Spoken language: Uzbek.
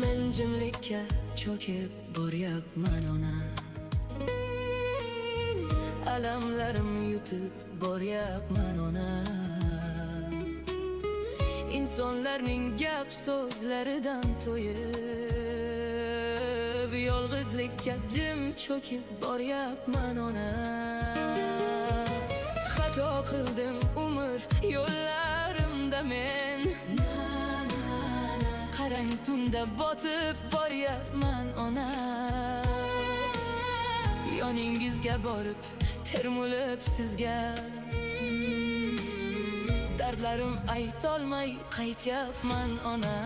Men jimlikka cho'kib boryapman ona. Alamlarim yutib boryapman ona. İnsonlarning gap so'zlaridan to'yib, yolg'izlikka jim cho'kib boryapman ona. Xato qildim umr yo'llarimda men. Qarang tunda botib boryapman ona. Yoningizga borib termulib sizga dardlarim aytolmay qaytyapman ona.